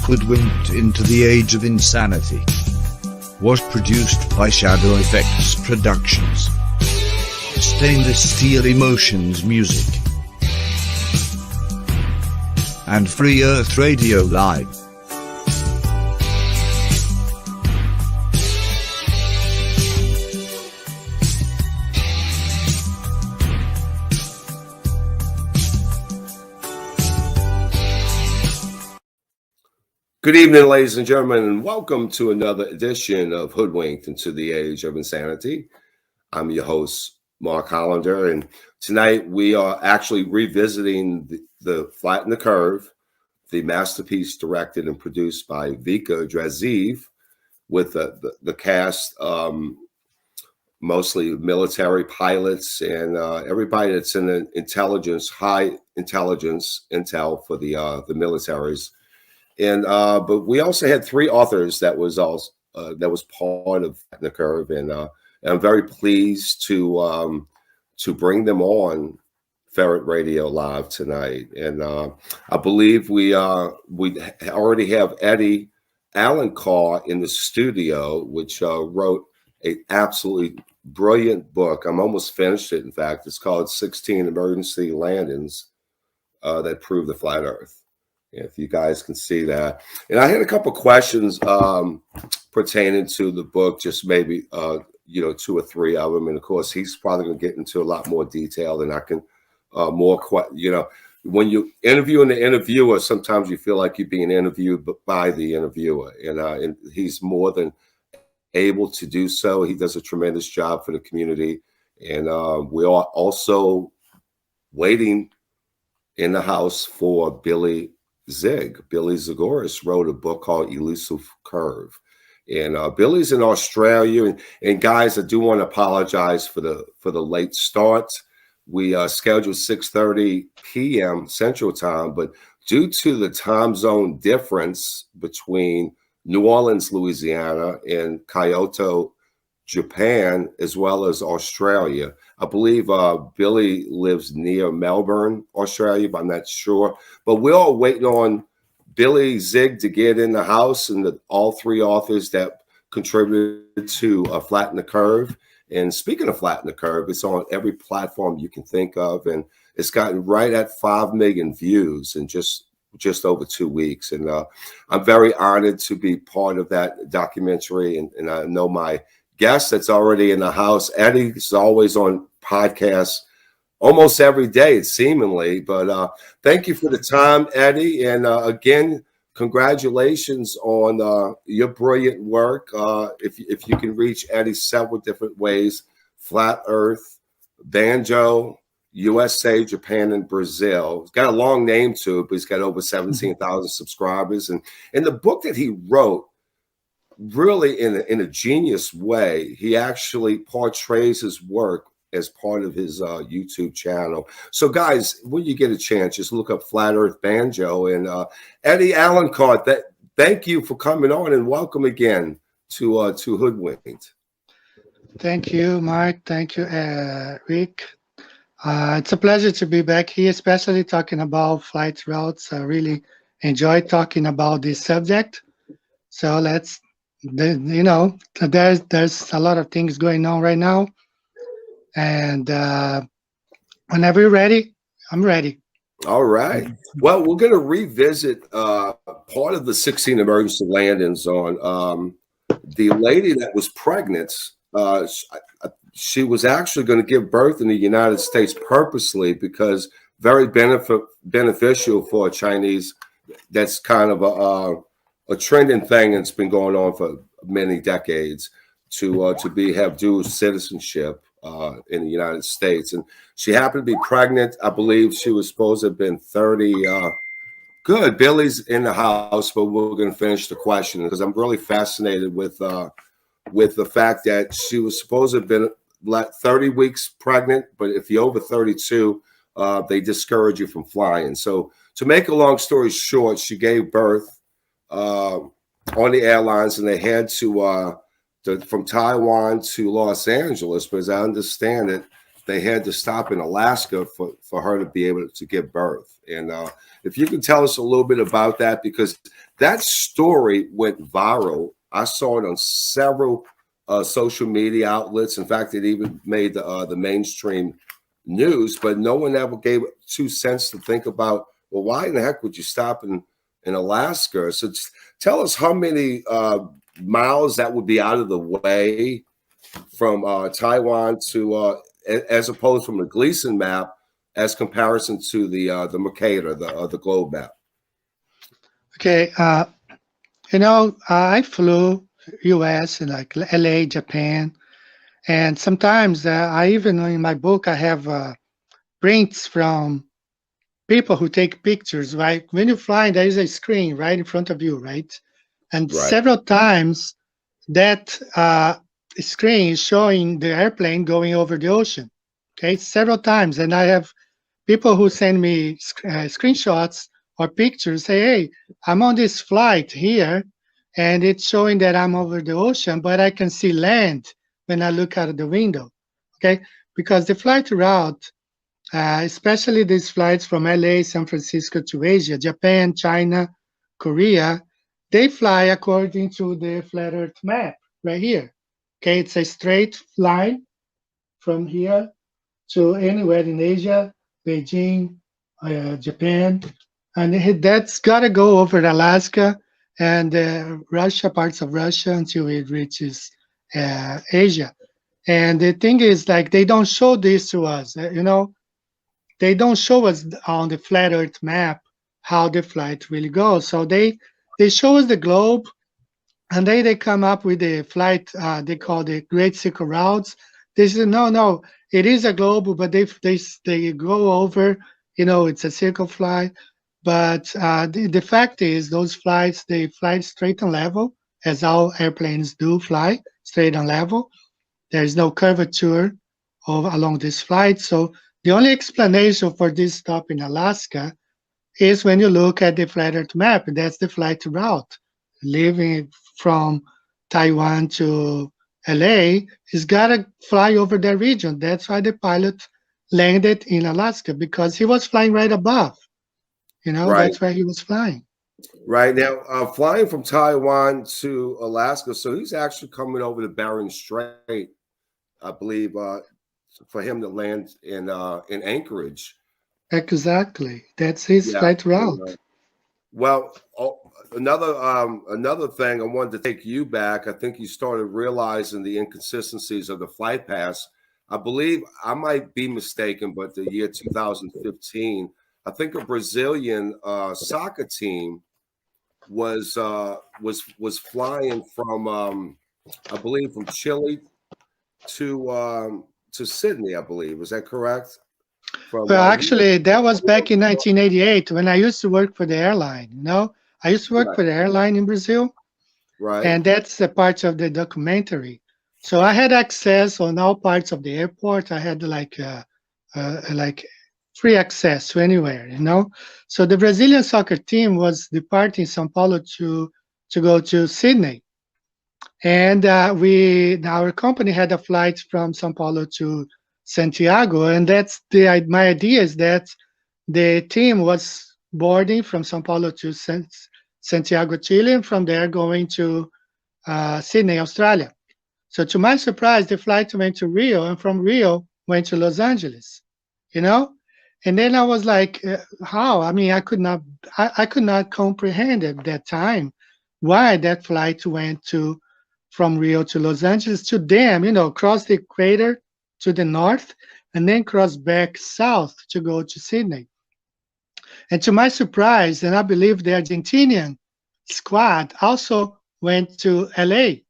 Hoodwinked into the Age of Insanity was produced by Shadow Effects Productions. Stainless Steel Emotions Music and Free Earth Radio Live. Good evening, ladies and gentlemen, and welcome to another edition of Hoodwinked into the Age of Insanity. I'm your host, Mark Hollander, and tonight we are actually revisiting the Flatten the Curve, the masterpiece directed and produced by Vika Drazeev, with the cast, mostly military pilots and everybody that's in the intelligence, high intelligence intel for the militaries. And but we also had three authors that was part of the Curve, and I'm very pleased to bring them on Ferret Radio Live tonight. And I believe we already have Eddie Alencar in the studio, which wrote an absolutely brilliant book. I'm almost finished it. In fact, it's called 16 Emergency Landings That Prove the Flat Earth. If you guys can see that. And I had a couple questions pertaining to the book, just maybe, two or three of them. And of course, he's probably going to get into a lot more detail than I can, when you interviewing the interviewer, sometimes you feel like you're being interviewed by the interviewer. And he's more than able to do so. He does a tremendous job for the community. And we are also waiting in the house for Billy Zig. Billy Zagoras wrote a book called Elusive Curve, and Billy's in Australia. And guys, I do want to apologize for the late start. We scheduled 6:30 p.m. Central Time, but due to the time zone difference between New Orleans, Louisiana, and Kyoto, Japan, as well as Australia. I believe Billy lives near Melbourne, Australia, but I'm not sure. But we're all waiting on Billy Zig to get in the house, and all three authors that contributed to Flatten the Curve. And speaking of Flatten the Curve, it's on every platform you can think of, and it's gotten right at 5 million views in just over 2 weeks. And I'm very honored to be part of that documentary, and I know my guest that's already in the house. Eddie is always on podcasts almost every day, seemingly. But thank you for the time, Eddie. And again, congratulations on your brilliant work. If you can reach Eddie several different ways: Flat Earth, Banjo, USA, Japan, and Brazil. He's got a long name to it, but he's got over 17,000 subscribers. And in the book that he wrote, really in a genius way, he actually portrays his work as part of his YouTube channel. So guys, when you get a chance, just look up Flat Earth Banjo. And Eddie Alencar, thank you for coming on, and welcome again to Hoodwinked. Thank you, Mark. Thank you, Rick. It's a pleasure to be back here, especially talking about flight routes. I really enjoy talking about this subject. So there's a lot of things going on right now, and whenever you're ready, I'm ready. All right. Well, we're going to revisit part of the 16 emergency landings on the lady that was pregnant. She was actually going to give birth in the United States purposely, because very beneficial for Chinese. That's kind of a trending thing that's been going on for many decades to have dual citizenship in the United States. And she happened to be pregnant. I believe she was supposed to have been 30. Good. Billy's in the house, but we're going to finish the question, because I'm really fascinated with the fact that she was supposed to have been 30 weeks pregnant, but if you're over 32, they discourage you from flying. So to make a long story short, she gave birth on the airlines, and they had to from Taiwan to Los Angeles. But as I understand it, they had to stop in Alaska for her to be able to give birth. And if you can tell us a little bit about that, because that story went viral. I saw it on several social media outlets. In fact, it even made the mainstream news, but no one ever gave 2 cents to think about, well, why in the heck would you stop in Alaska? So tell us how many miles that would be out of the way from Taiwan to, as opposed from the Gleason map, as comparison to the Mercator, the globe map. Okay, I flew U.S. and like L.A., Japan, and sometimes I even in my book I have prints from people who take pictures. Right, when you fly, there is a screen right in front of you, right, and Right. several times that screen is showing the airplane going over the ocean. Okay, several times, and I have people who send me screenshots or pictures, say, hey, I'm on this flight here, and it's showing that I'm over the ocean, but I can see land when I look out of the window. Okay, because the flight route, especially these flights from LA, San Francisco to Asia, Japan, China, Korea, they fly according to the flat earth map right here. Okay, it's a straight line from here to anywhere in Asia, Beijing, Japan, and that's got to go over Alaska and Russia, parts of Russia, until it reaches Asia. And the thing is, like, they don't show this to us. They don't show us on the flat Earth map how the flight really goes. So they show us the globe, and then they come up with the flight they call the Great Circle Routes. They say no, it is a globe, but they go over. It's a circle flight. But the fact is, those flights, they fly straight and level, as all airplanes do fly straight and level. There is no curvature along this flight. So the only explanation for this stop in Alaska is when you look at the flat Earth map. That's the flight route. Leaving from Taiwan to LA, he's got to fly over that region. That's why the pilot landed in Alaska, because he was flying right above. Right. That's where he was flying. Right now, flying from Taiwan to Alaska, so he's actually coming over the Bering Strait, I believe, for him to land in Anchorage. Exactly, that's his flight route. Well, another thing I wanted to take you back. I think you started realizing the inconsistencies of the flight pass. I believe, I might be mistaken, but the year 2015, I think a Brazilian soccer team was flying from I believe from Chile to Sydney. I believe, is that correct? Well, actually, that was back in 1988 when I used to work for the airline. I used to work for the airline in Brazil, right? And that's the part of the documentary. So I had access on all parts of the airport. I had like free access to anywhere. So the Brazilian soccer team was departing São Paulo to go to Sydney, and our company had a flight from São Paulo to Santiago, and that's my idea is that the team was boarding from São Paulo to Santiago, Chile, and from there going to Sydney, Australia. So to my surprise, the flight went to Rio, and from Rio went to Los Angeles. And then I was like, how? I mean, I could not comprehend at that time why that flight went from Rio to Los Angeles to them, cross the equator to the north, and then cross back south to go to Sydney. And to my surprise, and I believe the Argentinian squad also went to LA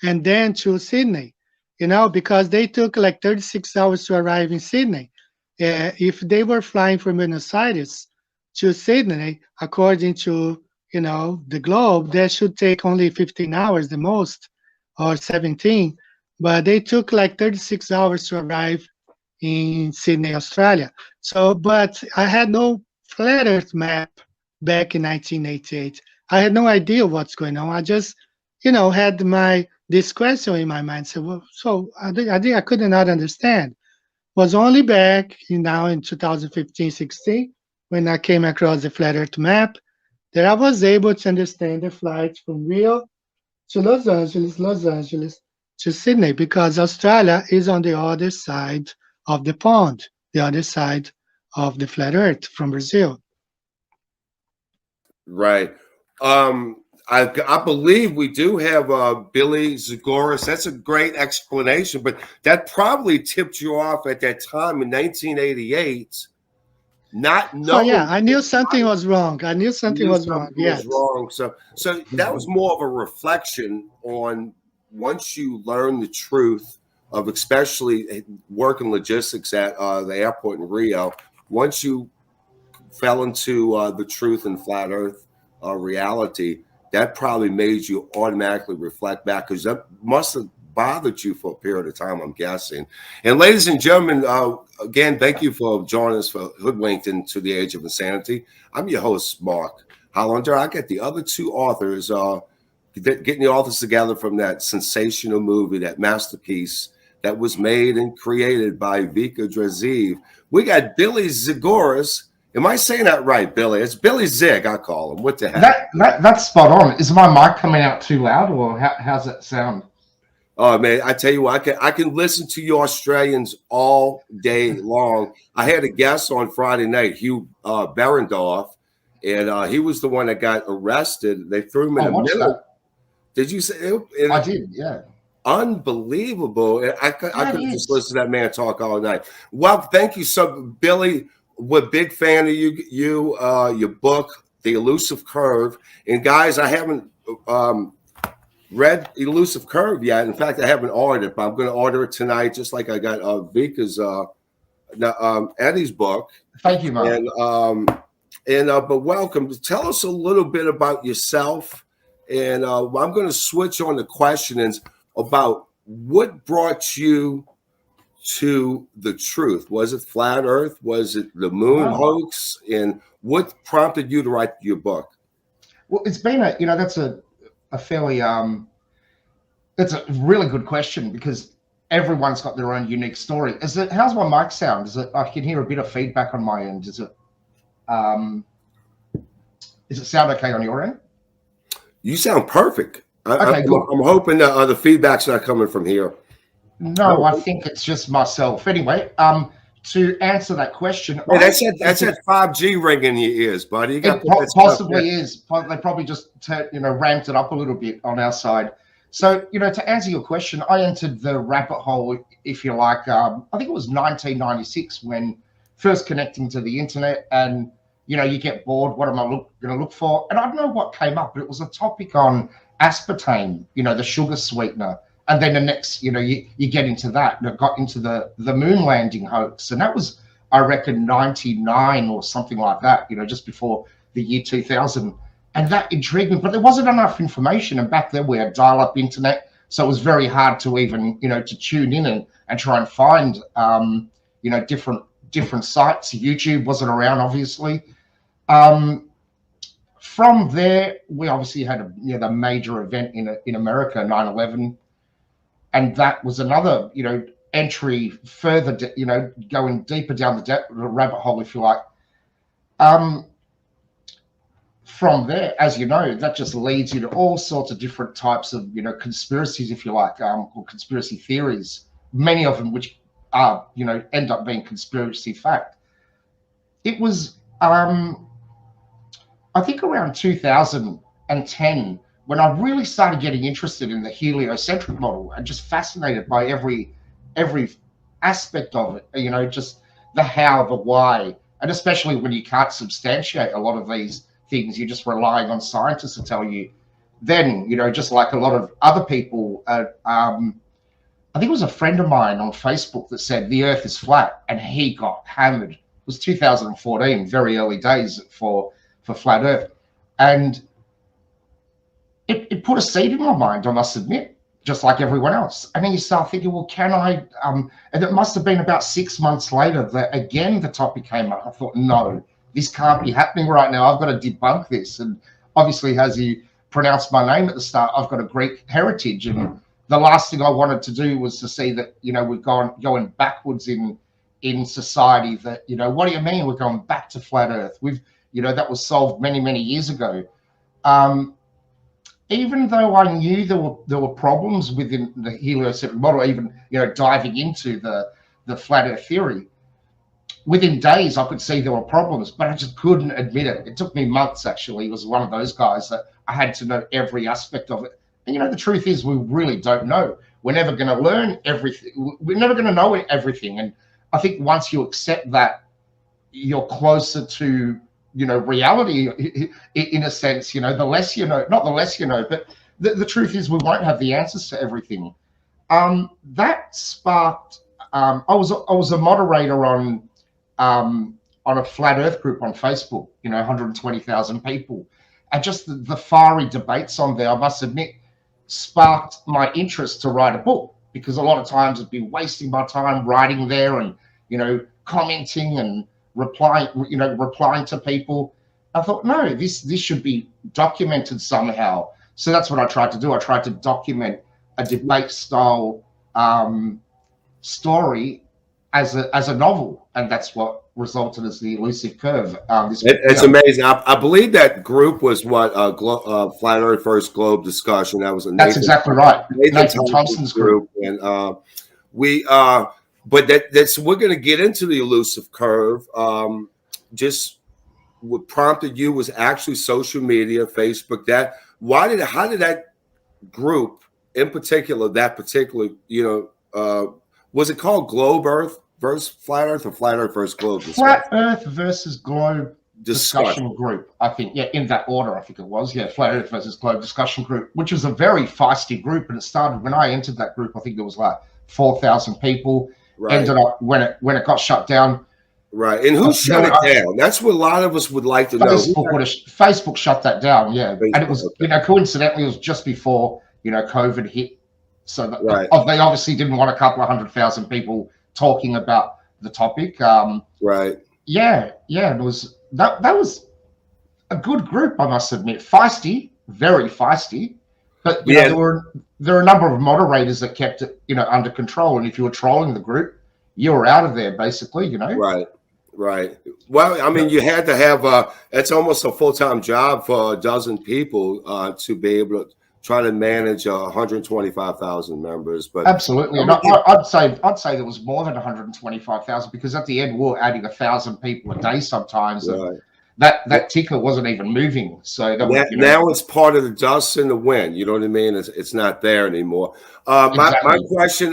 and then to Sydney, because they took like 36 hours to arrive in Sydney. If they were flying from Buenos Aires to Sydney, according to the globe, that should take only 15 hours the most, or 17. But they took like 36 hours to arrive in Sydney, Australia. So, but I had no flat Earth map back in 1988. I had no idea what's going on. I just, had this question in my mind. So I could not understand. Was only back now in 2015-16 when I came across the flat Earth map that I was able to understand the flights from Rio to Los Angeles to Sydney, because Australia is on the other side of the pond, the other side of the flat Earth from Brazil. Right. I believe we do have Billy Zagoras. That's a great explanation, but that probably tipped you off at that time in 1988, not Oh yeah, knowing I knew something was wrong. I knew you something knew was wrong. something was Yes. wrong. So that was more of a reflection on once you learn the truth of, especially working logistics at the airport in Rio. Once you fell into the truth and flat Earth reality, that probably made you automatically reflect back, because that must have bothered you for a period of time, I'm guessing. And ladies and gentlemen, again, thank you for joining us for Hoodwinked into the Age of Insanity. I'm your host, Mark Hollander. I get the other two authors, getting the authors together from that sensational movie, that masterpiece that was made and created by Vika Drazeev. We got Billy Zagoras. Am I saying that right, Billy? It's Billy Zig, I call him. What the heck? That's spot on. Is my mic coming out too loud, or how's that sound? Oh man, I tell you what, I can listen to you Australians all day long. I had a guest on Friday night, Hugh Berendorf, and he was the one that got arrested. They threw him in a minute. That. Did you say it? I did, yeah. Unbelievable. I could just listen to that man talk all night. Well, thank you so, Billy. We're a big fan of you, your book, The Elusive Curve. And guys, I haven't read Elusive Curve yet. In fact, I haven't ordered it, but I'm going to order it tonight, just like I got Vika's Eddie's book. Thank you, Mark. And but welcome. Tell us a little bit about yourself. And I'm going to switch on the questions about what brought you to the truth. Was it flat Earth? Was it the moon hoax? And what prompted you to write your book? Well, it's been that's a fairly that's a really good question, because everyone's got their own unique story. How's my mic sound? I can hear a bit of feedback on my end. Does it sound okay on your end? You sound perfect. Okay, good. I'm hoping that the feedback's not coming from here. No, I think it's just myself. Anyway, to answer that question, hey, that's that 5G ring in your ears, buddy. You got it possibly is. They probably just ramped it up a little bit on our side. So to answer your question, I entered the rabbit hole, if you like. I think it was 1996 when first connecting to the internet, and you get bored. What am I going to look for? And I don't know what came up, but it was a topic on aspartame, the sugar sweetener. And then the next, you get into that. And it got into the moon landing hoax. And that was, I reckon, 99 or something like that, just before the year 2000. And that intrigued me. But there wasn't enough information. And back then we had dial-up internet. So it was very hard to even, to tune in and try and find, different sites. YouTube wasn't around, obviously. From there, we obviously had the major event in America, 9/11. And that was another, entry further, going deeper down the rabbit hole, if you like. From there, as you know, that just leads you to all sorts of different types of, conspiracies, if you like, or conspiracy theories, many of them which are, end up being conspiracy fact. It was, I think around 2010, when I really started getting interested in the heliocentric model and just fascinated by every aspect of it, just the how, the why, and especially when you can't substantiate a lot of these things, you're just relying on scientists to tell you. Then, just like a lot of other people, I think it was a friend of mine on Facebook that said the Earth is flat, and he got hammered. It was 2014, very early days for flat Earth, and it put a seed in my mind, I must admit, just like everyone else. And then you start thinking, well, can I? And it must have been about 6 months later that again the topic came up. I thought, no, this can't be happening right now. I've got to debunk this. And obviously, as you pronounced my name at the start, I've got a Greek heritage, and the last thing I wanted to do was to see that we've going backwards in in society that, you know, what do you mean we're going back to flat Earth? That was solved many, many years ago. Even though I knew there were problems within the heliocentric model, even, you know, diving into the flat Earth theory, within days I could see there were problems, but I just couldn't admit it. It took me months, actually. It was one of those guys that I had to know every aspect of it. And, you know, the truth is we really don't know. We're never going to learn everything. We're never going to know everything. And I think once you accept that, you're closer to, you know, reality in a sense. You know, the less you know, not the less you know, but the truth is we won't have the answers to everything. That sparked, I was a moderator on a flat Earth group on Facebook, you know, 120,000 people. And just the fiery debates on there, I must admit, sparked my interest to write a book, because a lot of times I'd be wasting my time writing there and, you know, commenting and replying to people. I thought, no, this should be documented somehow. So that's what I tried to do. I tried to document a debate style story as a novel, and that's what resulted as the Elusive Curve. It's amazing. I believe that group was what Flat Earth First Globe discussion. That was that's exactly right. Nathan Thompson's group, and but that's we're going to get into the Elusive Curve. Just what prompted you was actually social media, Facebook. How did that group in particular, was it called Globe Earth versus Flat Earth, or Flat Earth versus Globe discussion? Flat Earth versus Globe discussion group, I think. Yeah, in that order, I think it was. Yeah, Flat Earth versus Globe discussion group, which was a very feisty group. And it started when I entered that group, I think there was like 4,000 people. Right. Ended up when it got shut down. Right. And who shut it down? That's what a lot of us would like to know. Facebook shut that down, yeah. Facebook, and it was, you know, coincidentally, it was just before, you know, COVID hit. So they obviously didn't want a couple of 100,000 people talking about the topic. Right. Yeah. It was that was a good group, I must admit. Feisty, very feisty. But you know, there were a number of moderators that kept it, you know, under control. And if you were trolling the group, you were out of there, basically, you know. Right. Well, I mean, you had to have it's almost a full-time job for a dozen people to be able to try to manage 125,000 members. But absolutely, and I'd say there was more than 125,000, because at the end we were adding 1,000 people a day sometimes. Right. That ticker wasn't even moving. So now it's part of the dust in the wind. You know what I mean? It's not there anymore. Exactly. My question,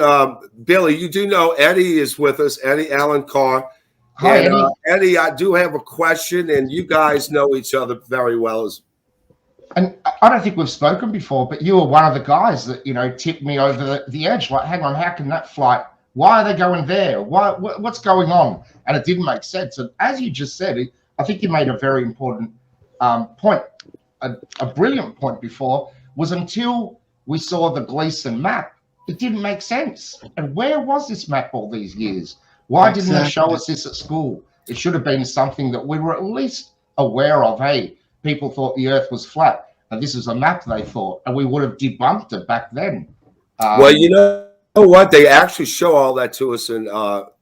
Billy, you do know Eddie is with us. Eddie Allen Carr. Hi, and, Eddie. Eddie, I do have a question, and you guys know each other very well. And I don't think we've spoken before, but you were one of the guys that, you know, tipped me over the edge. Like, hang on, how can that flight? Why are they going there? What's going on? And it didn't make sense. And as you just said, I think you made a very important point, a brilliant point before, was until we saw the Gleason map, it didn't make sense. And where was this map all these years? Why didn't they show us this at school? It should have been something that we were at least aware of. Hey, people thought the Earth was flat, and this is a map they thought, and we would have debunked it back then. Well, you know what? They actually show all that to us in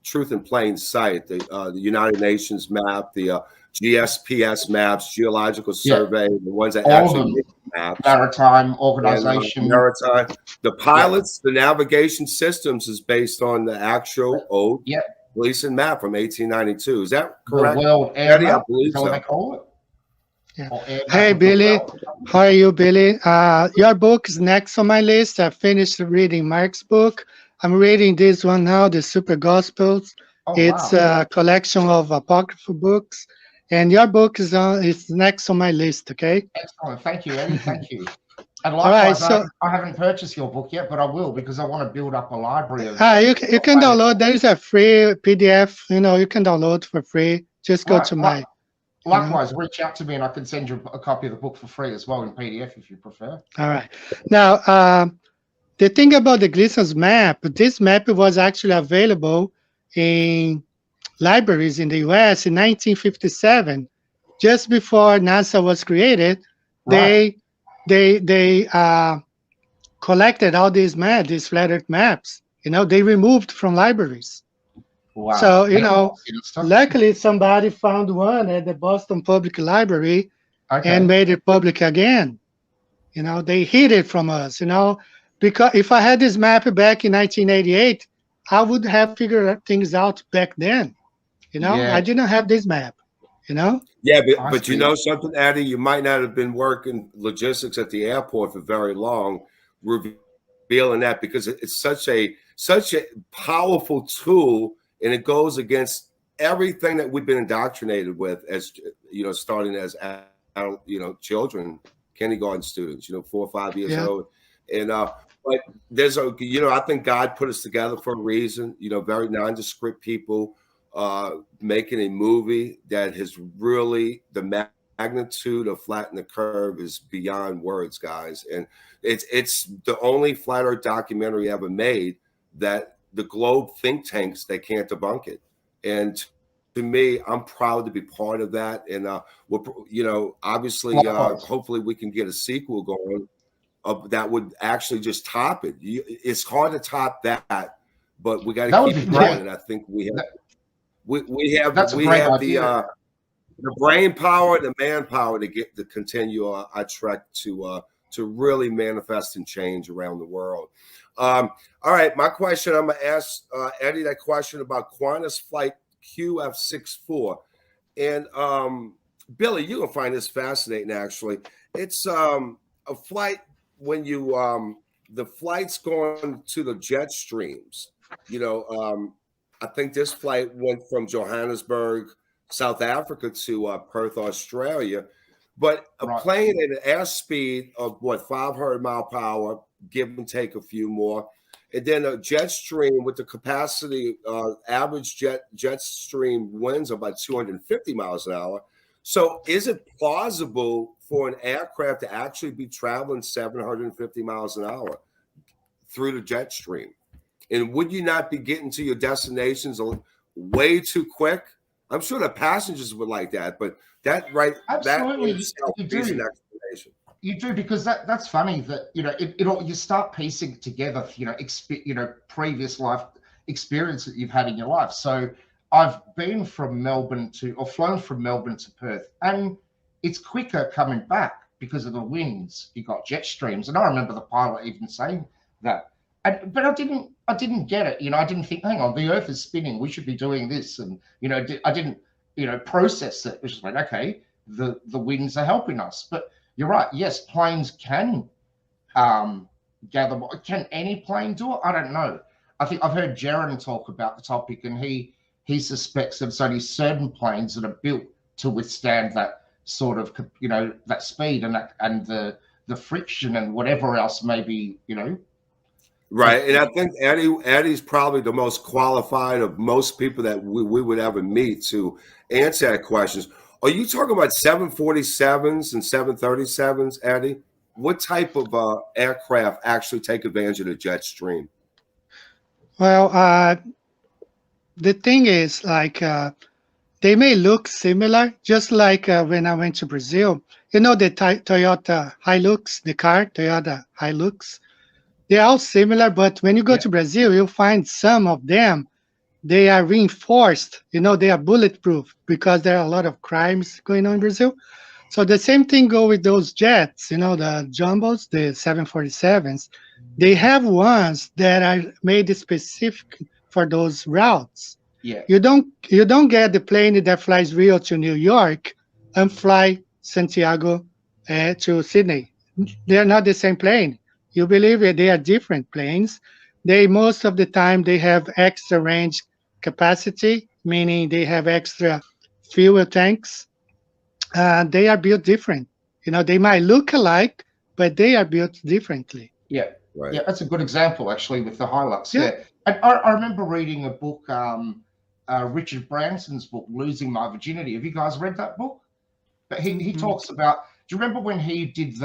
Truth in Plain Sight, the United Nations map, the GSPS maps, Geological Survey, the ones that actually make maps. Maritime Organization. Maritime. The pilots, the navigation systems is based on the actual old Gleason map from 1892. Is that correct? The World Air Map, I believe so. What they call it? Yeah. Hey, Billy. How are you, Billy? Your book is next on my list. I finished reading Mark's book. I'm reading this one now, The Super Gospels. It's a collection of apocryphal books. And your book is next on my list, okay? Excellent. Thank you, Eddie. Thank you. And likewise, I haven't purchased your book yet, but I will, because I want to build up a library of... you can download. There is a free PDF. You know, you can download for free. Just go to my... Likewise, reach out to me and I can send you a copy of the book for free as well in PDF if you prefer. All right. Now, the thing about the Gleason's map, this map was actually available in libraries in the US in 1957, just before NASA was created. Right. They collected all these maps, these flat Earth maps. You know, they removed from libraries. Wow. So, you Yeah, know, sinister. luckily somebody found one at the Boston Public Library and Okay. made it public again. You know, they hid it from us, you know, because if I had this map back in 1988, I would have figured things out back then. You know, Yeah, I didn't have this map, you know? Yeah, I but you see. know something, Eddie, you might not have been working logistics at the airport for very long, revealing that because it's such a powerful tool, and it goes against everything that we've been indoctrinated with as starting as children, kindergarten students, 4 or 5 years Yeah. old, and but there's I think God put us together for a reason. Very nondescript people making a movie that has really the magnitude of Flatten the Curve is beyond words, guys. And it's the only flat earth documentary ever made that the globe think tanks, they can't debunk it. And to me, I'm proud to be part of that. And obviously, Likewise. hopefully we can get a sequel going that would actually just top it. It's hard to top that, but we got to That would keep be it great. going. And I think we have. That, We that's a great have idea. the brain power, the manpower to continue our trek to really manifest and change around the world. All right, my question, I'm gonna ask Eddie that question about Qantas flight QF64, and Billy, you're gonna find this fascinating. Actually, it's a flight when you the flight's going to the jet streams. I think this flight went from Johannesburg, South Africa to Perth, Australia. But a Right. plane at an airspeed of 500 mile per hour, give and take a few more. And then a jet stream with the capacity, average jet stream winds about 250 miles an hour. So is it plausible for an aircraft to actually be traveling 750 miles an hour through the jet stream? And would you not be getting to your destinations way too quick? I'm sure the passengers would like that, but that Absolutely, in itself you is an do. explanation. You do, because that's funny that it all, you start piecing together previous life experience that you've had in your life. So I've been from Melbourne or flown from Melbourne to Perth, and it's quicker coming back because of the winds. You got jet streams, and I remember the pilot even saying that. But I didn't get it. I didn't think, hang on, the Earth is spinning. We should be doing this, and I didn't process it. It was just like, okay, the winds are helping us. But you're right. Yes, planes can gather. Can any plane do it? I don't know. I think I've heard Jaron talk about the topic, and he suspects that it's only certain planes that are built to withstand that sort of that speed and the friction and whatever else maybe Right. And I think Eddie's probably the most qualified of most people that we would ever meet to answer that questions. Are you talking about 747s and 737s, Eddie? What type of aircraft actually take advantage of the jet stream? Well, the thing is, like, they may look similar, just like when I went to Brazil. You know the Toyota Hilux, the car, Toyota Hilux? They're all similar, but when you go to Brazil, you'll find some of them, they are reinforced. They are bulletproof because there are a lot of crimes going on in Brazil. So the same thing go with those jets, the jumbos, the 747s. They have ones that are made specific for those routes. Yeah. You don't get the plane that flies Rio to New York and fly Santiago to Sydney. They are not the same plane. You believe it? They are different planes. Most of the time they have extra range capacity, meaning they have extra fuel tanks. They are built different. They might look alike, but they are built differently. Yeah. Right. Yeah, that's a good example actually with the Hilux. Yeah. Yeah. And I remember reading a book, Richard Branson's book, Losing My Virginity. Have you guys read that book? But he talks about, do you remember when he did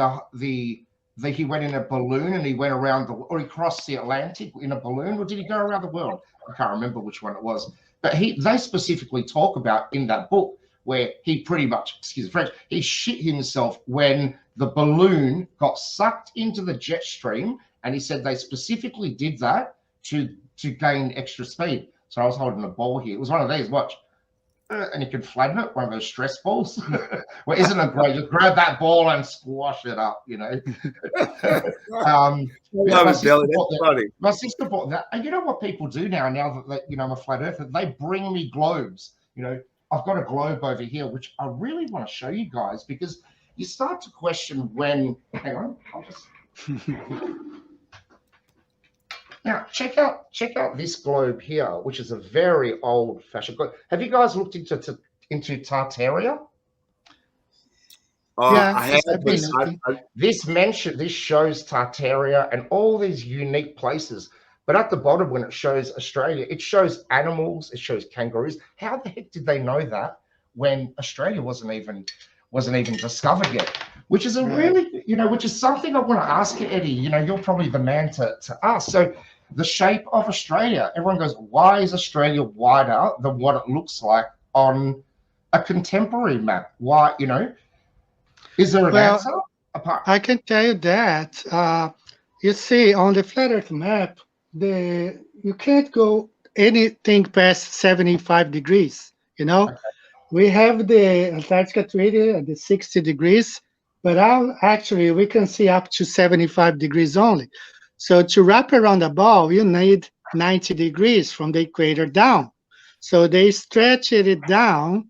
he went in a balloon and he went around or he crossed the Atlantic in a balloon, or did he go around the world? I can't remember which one it was. But they specifically talk about in that book where he pretty much, excuse the French, he shit himself when the balloon got sucked into the jet stream, and he said they specifically did that to gain extra speed. So I was holding a ball here. It was one of these. Watch. And you can flatten it, one of those stress balls. Well, isn't it great? Just grab that ball and squash it up, you know. Love it, Billy. That's funny. My sister bought that. And you know what people do now that you know, I'm a flat earther, they bring me globes. You know, I've got a globe over here, which I really want to show you guys, because you start to question when, hang on, I'll just. Now, check out this globe here, which is a very old-fashioned globe. Have you guys looked into Tartaria? Yeah, I have. This shows Tartaria and all these unique places. But at the bottom, when it shows Australia, it shows animals, it shows kangaroos. How the heck did they know that when Australia wasn't even discovered yet? Which is a really, you know, which is something I want to ask you, Eddie. You know, you're probably the man to ask. So the shape of Australia, everyone goes, why is Australia wider than what it looks like on a contemporary map? Why, you know, is there an answer? I can tell you that. You see, on the flat Earth map, you can't go anything past 75 degrees, you know? Okay. We have the Antarctica Treaty at the 60 degrees, but actually we can see up to 75 degrees only. So to wrap around the ball, you need 90 degrees from the equator down. So they stretched it down,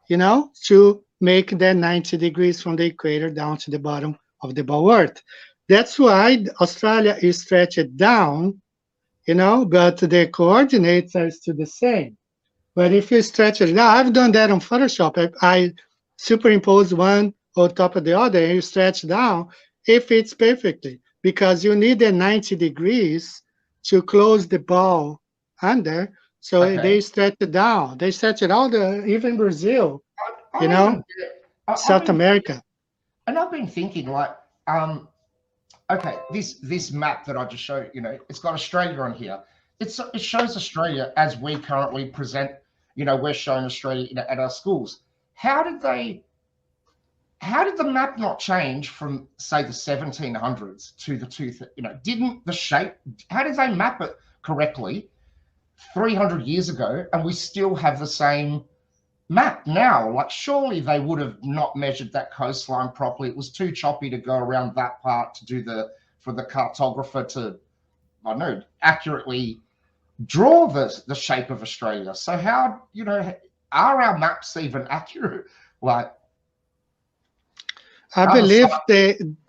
you know, to make that 90 degrees from the equator down to the bottom of the ball Earth. That's why Australia is stretched down, you know, but the coordinates are still the same. But if you stretch it down, I've done that on Photoshop. I superimpose one on top of the other, and you stretch down, it fits perfectly, because you need the 90 degrees to close the ball under. So they stretch it down. They stretch it all, even Brazil, you know, South America. And I've been thinking, like, okay, this map that I just showed, you know, it's got Australia on here. It shows Australia as we currently present, you know, we're showing Australia at our schools. How did the map not change from, say, the 1700s to the you know, didn't the shape, how did they map it correctly 300 years ago, and we still have the same map now? Like, surely they would have not measured that coastline properly. It was too choppy to go around that part to do for the cartographer to, I don't know, accurately draw the shape of Australia. So how, you know, are our maps even accurate? Like, I believe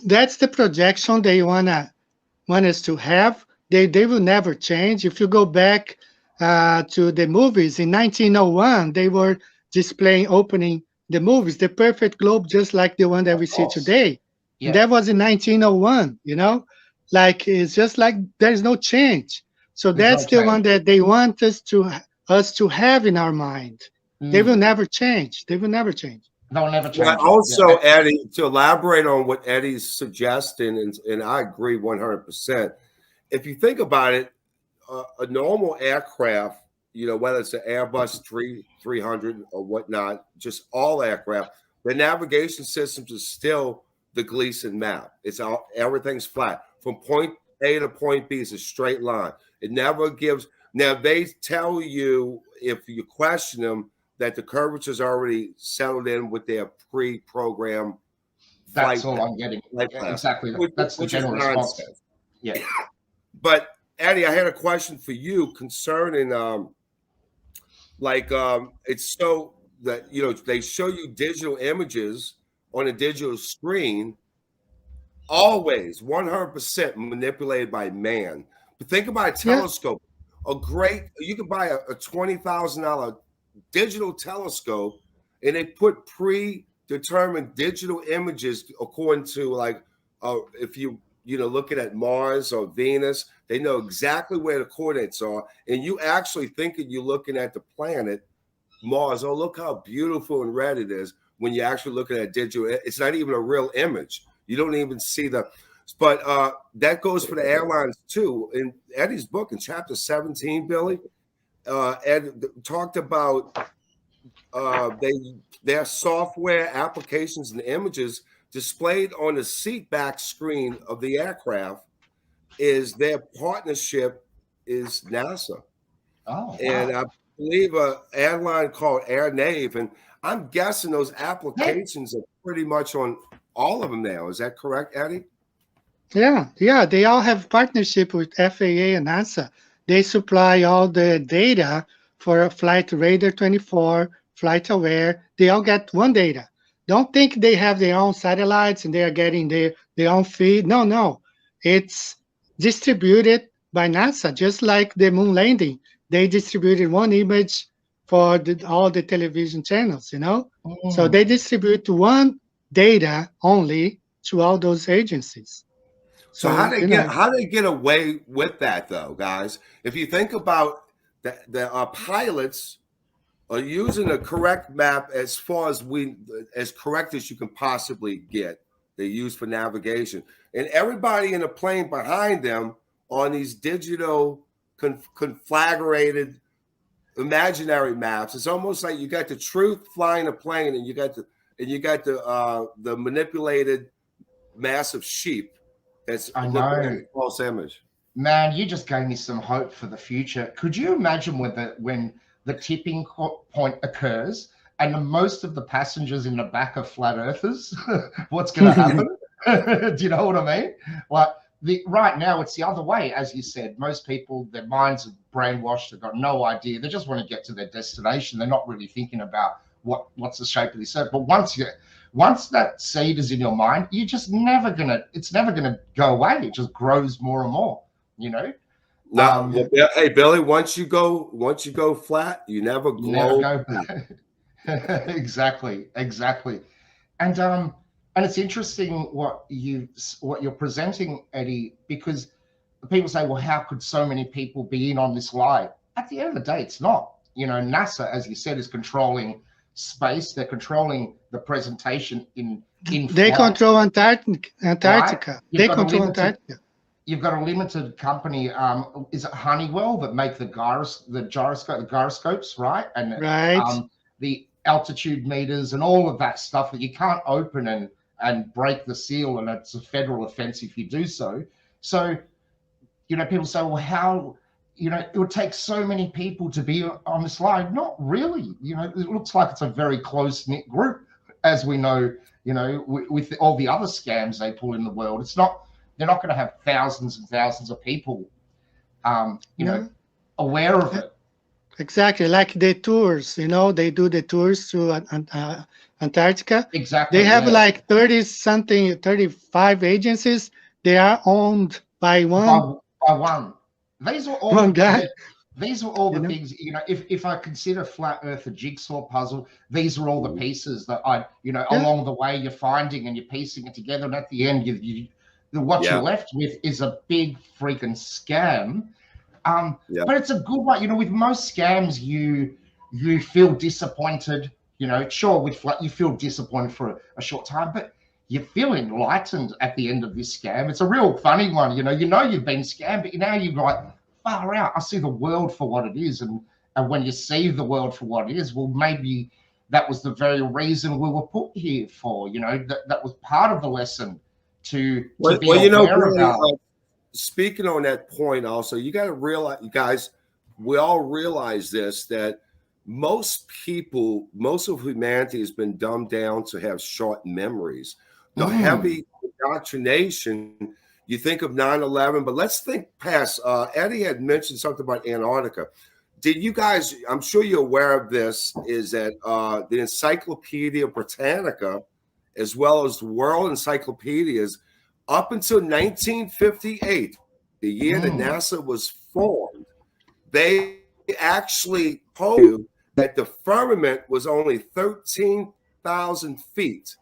that's the projection they want us to have. They will never change. If you go back to the movies in 1901, they were opening the movies, the perfect globe, just like the one that we see today. Yeah. That was in 1901, you know, like, it's just like there's no change. So that's the one that they want us to have in our mind. They will never change. They will never change. They'll never change. Yeah, also, Eddie, to elaborate on what Eddie's suggesting, and I agree 100%. If you think about it, a normal aircraft, you know, whether it's an Airbus 300 or whatnot, just all aircraft, the navigation systems is still the Gleason map. Everything's flat. From point A to point B, it's a straight line. It never gives. Now, they tell you, if you question them, that the curvature's already settled in with their pre-programmed flight. That's all I'm getting. Exactly. That's the general response. Yeah. But Eddie, I had a question for you concerning it's so that, you know, they show you digital images on a digital screen, always 100% manipulated by man. But think about a telescope. You can buy a $20,000 digital telescope, and they put predetermined digital images according to, like, if you know, looking at Mars or Venus, they know exactly where the coordinates are, and you actually thinking you're looking at the planet Mars. Oh, look how beautiful and red it is. When you're actually looking at digital, it's not even a real image. You don't even see but that goes for the airlines too. In Eddie's book, in chapter 17, Billy, Ed talked about their software applications and images displayed on the seat back screen of the aircraft is their partnership is NASA. Oh, and wow. I believe a airline called Air Nave, and I'm guessing those Hey, applications are pretty much on all of them now. Is that correct, Eddie? Yeah, they all have partnership with FAA and NASA. They supply all the data for Flight Radar 24, Flight Aware. They all get one data. Don't think they have their own satellites and they are getting their own feed. No, no. It's distributed by NASA, just like the moon landing. They distributed one image for all the television channels, you know? So they mm, distribute one data only to all those agencies. So So, you know, how they get away with that though, guys? If you think about the pilots are using the correct map as far as as correct as you can possibly get. They use for navigation, and everybody in the plane behind them on these digital conflagrated imaginary maps. It's almost like you got the truth flying a plane, and you got the manipulated mass of sheep that's I looking at know. the false image. Man, you just gave me some hope for the future. Could you imagine when the tipping point occurs and most of the passengers in the back are flat earthers? What's going to happen? Do you know what I mean? Like right now, it's the other way, as you said. Most people, their minds are brainwashed. They've got no idea. They just want to get to their destination. They're not really thinking about what's the shape of this earth. But once that seed is in your mind, you're just never gonna. It's never gonna go away. It just grows more and more. You know. Now, Um, well, hey Billy, once you go flat, you never you never glow. go back. Exactly. And it's interesting what you're presenting, Eddie, because people say, well, how could so many people be in on this lie? At the end of the day, it's not. You know, NASA, as you said, is controlling space. They're controlling the presentation in they flight, control right? Antarctica. You've They got a control limited Antarctica. you've got a limited company. Is it Honeywell that make the gyroscopes, right? And Right. the altitude meters and all of that stuff that you can't open and break the seal, and it's a federal offense if you do so. So, you know, people say, well, how, you know, it would take so many people to be on this line. Not really. You know, it looks like it's a very close-knit group, as we know, you know, with all the other scams they pull in the world. It's not, they're not going to have thousands and thousands of people, you know, No, aware of it. exactly. Like the tours, you know, they do the tours to Antarctica. They Exactly, have yeah. like 30 something, 35 agencies. They are owned by by, by one. These are one all guy, these are all you the know. things, you know, if I consider flat earth a jigsaw puzzle, these are all the pieces that you know, Yeah. along the way you're finding and you're piecing it together, and at the end what you're Yeah, left with is a big freaking scam. yeah. But it's a good one. You know, with most scams, you feel disappointed. You know, sure, with flat, you feel disappointed for a short time, but you feel enlightened at the end of this scam. It's a real funny one. You know you've been scammed, but now you're like, far out. I see the world for what it is, and when you see the world for what it is, well, maybe that was the very reason we were put here for. You know, that was part of the lesson to be Well, you know, aware Billy, about. speaking on that point, also, you got to realize, you guys, we all realize this, that most people, most of humanity has been dumbed down to have short memories. The Mm, heavy indoctrination, you think of 9/11, but let's think past. Eddie had mentioned something about Antarctica. Did you guys, I'm sure you're aware of this, is that the Encyclopedia Britannica, as well as the World Encyclopedias, up until 1958, the year that mm. NASA was formed, they actually told you that the firmament was only 13,000 feet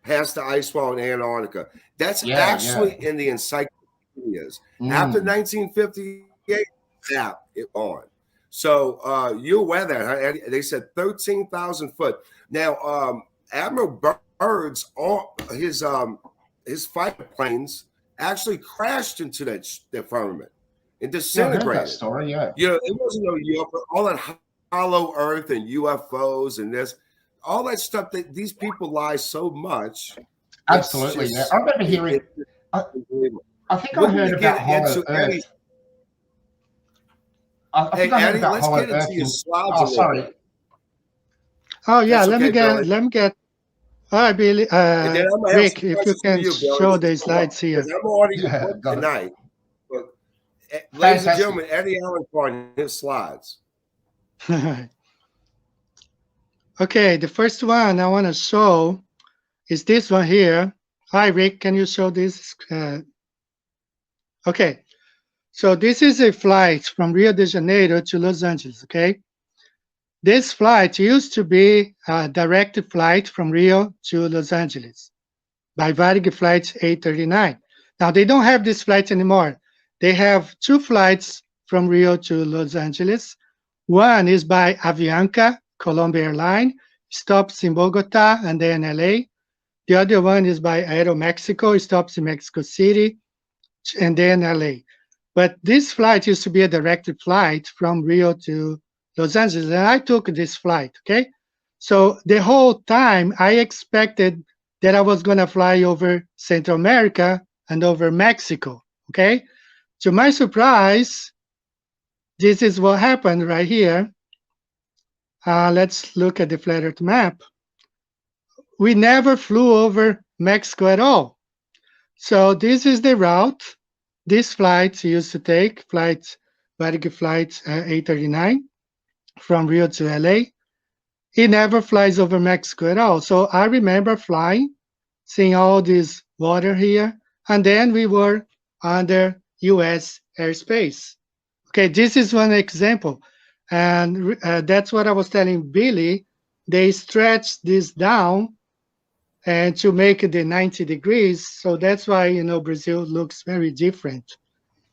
past the ice wall in Antarctica. That's Yeah. actually in the encyclopedias. After Mm. 1958, that it on. So you're aware of that, huh? They said 13,000 foot. Now, Admiral Byrd's his fighter planes actually crashed into that firmament and Yeah, I heard that disintegrated. story. Yeah. You know, it wasn't no UFO, all that hollow earth and UFOs and this, all that stuff that these people lie so much. It's Absolutely. Yeah. just, I remember hearing, I, unbelievable. I think I We're going heard to about get Hollow into Eddie. Earth. I Hey, think I heard Eddie, about let's hollow get into your earthing. slides a Oh, little sorry. bit. Oh yeah, That's okay, Billy. let me get. All right, Billy, And then I'm gonna have some Rick, if you questions for can you, Billy, show the slides because here. I'm already your book Got it. tonight. But ladies and Fantastic. gentlemen, Eddie Allen, his slides. Okay, the first one I want to show is this one here. Hi, Rick, can you show this? Okay, so this is a flight from Rio de Janeiro to Los Angeles, okay? This flight used to be a direct flight from Rio to Los Angeles by Varig Flight 839. Now, they don't have this flight anymore. They have two flights from Rio to Los Angeles. One is by Avianca, Colombia Airline, stops in Bogota and then LA. The other one is by Aeromexico, stops in Mexico City and then LA. But this flight used to be a direct flight from Rio to Los Angeles, and I took this flight, okay? So the whole time I expected that I was gonna fly over Central America and over Mexico, okay? To my surprise, this is what happened right here. Let's look at the flat Earth map. We never flew over Mexico at all. So this is the route this flight used to take, Varig Flight 839 from Rio to LA. It never flies over Mexico at all. So I remember flying, seeing all this water here, and then we were under US airspace. Okay, this is one example. And that's what I was telling Billy. They stretched this down and to make it the 90 degrees. So that's why, you know, Brazil looks very different.